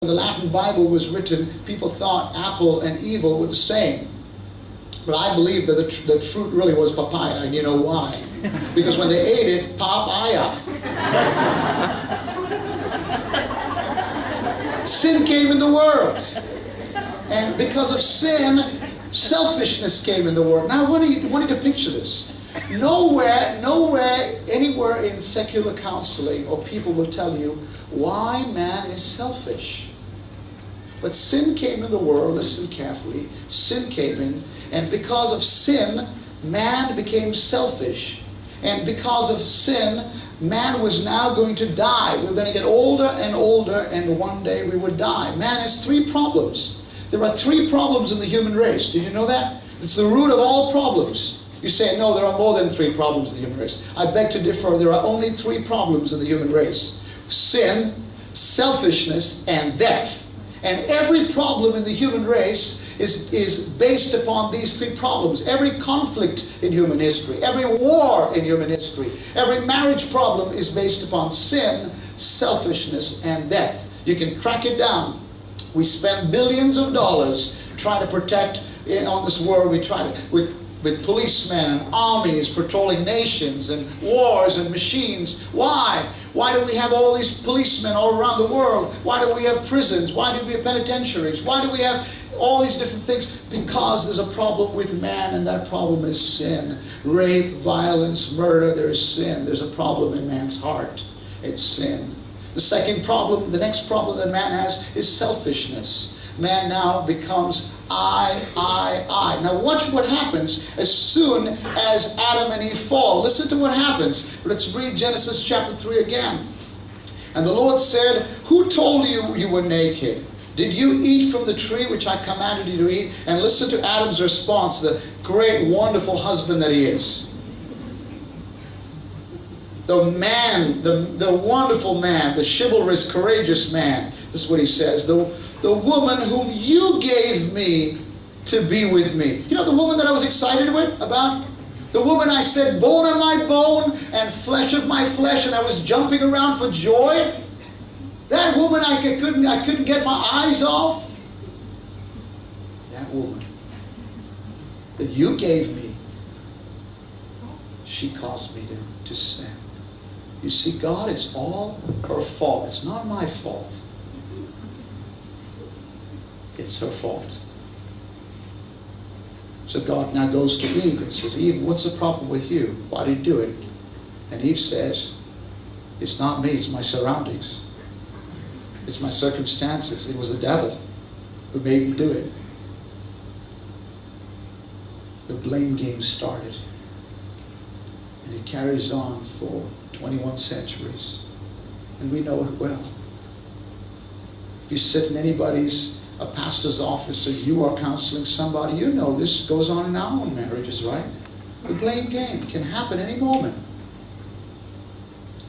When the Latin Bible was written, people thought apple and evil were the same. But I believe that the fruit really was papaya, and you know why? Because when they ate it, papaya. Sin came in the world. And because of sin, selfishness came in the world. Now I want you to picture this. Nowhere, anywhere in secular counseling or people will tell you why man is selfish. But sin came in the world, listen carefully, sin came in, and because of sin, man became selfish. And because of sin, man was now going to die. We're going to get older and older, and one day we would die. Man has three problems. There are three problems in the human race. Did you know that? It's the root of all problems. You say, no, there are more than three problems in the human race. I beg to differ. There are only three problems in the human race. Sin, selfishness, and death. And every problem in the human race is based upon these three problems. Every conflict in human history, every war in human history, every marriage problem is based upon sin, selfishness, and death. You can crack it down. We spend billions of dollars trying to protect on this world. We try to, with policemen and armies patrolling nations and wars and machines. Why? Why do we have all these policemen all around the world? Why do we have prisons? Why do we have penitentiaries? Why do we have all these different things? Because there's a problem with man, and that problem is sin. Rape, violence, murder, there's sin. There's a problem in man's heart. It's sin. The second problem, the next problem that man has is selfishness. Man now becomes I. Now watch what happens as soon as Adam and Eve fall. Listen to what happens. Let's read Genesis chapter 3 again. And the Lord said, who told you you were naked? Did you eat from the tree which I commanded you to eat? And listen to Adam's response, the great, wonderful husband that he is. The man, the wonderful man, the chivalrous, courageous man. This is what he says. The woman whom you gave me to be with me. You know the woman that I was excited about? The woman I said, bone of my bone and flesh of my flesh, and I was jumping around for joy. That woman I couldn't get my eyes off. That woman that you gave me, she caused me to sin. You see, God, it's all her fault. It's not my fault. It's her fault. So God now goes to Eve and says, Eve, what's the problem with you? Why did you do it? And Eve says, it's not me, it's my surroundings. It's my circumstances. It was the devil who made me do it. The blame game started. And it carries on for 21 centuries. And we know it well. If you sit in a pastor's office, or you are counseling somebody, you know this goes on in our own marriages, right? The blame game can happen any moment.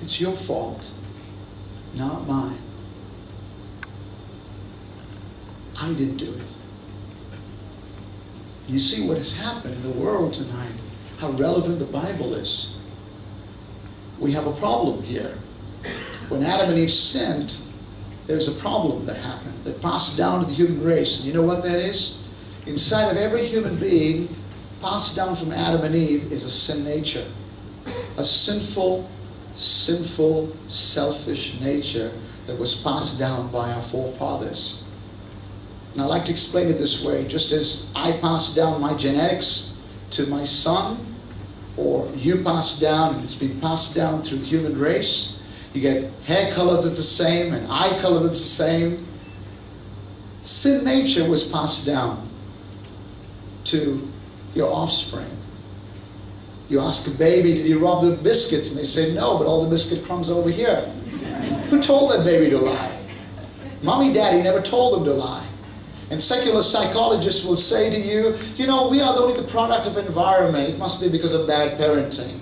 It's your fault, not mine. I didn't do it. You see what has happened in the world tonight, how relevant the Bible is. We have a problem here. When Adam and Eve sinned, there's a problem that happened that passed down to the human race. And you know what that is? Inside of every human being, passed down from Adam and Eve, is a sin nature. A sinful, selfish nature that was passed down by our forefathers. And I like to explain it this way. Just as I passed down my genetics to my son, or you pass down, and it's been passed down through the human race. You get hair color that's the same, and eye color that's the same. Sin nature was passed down to your offspring. You ask a baby, did you rob the biscuits? And they say, no, but all the biscuit crumbs are over here. Who told that baby to lie? Mommy, daddy never told them to lie. And secular psychologists will say to you, you know, we are only the product of environment. It must be because of bad parenting.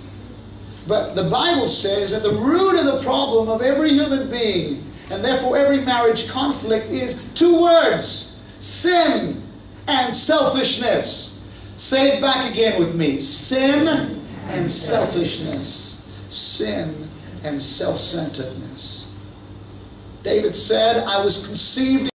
But the Bible says that the root of the problem of every human being, and therefore every marriage conflict, is two words: sin and selfishness. Say it back again with me. Sin and selfishness. Sin and self-centeredness. David said, I was conceived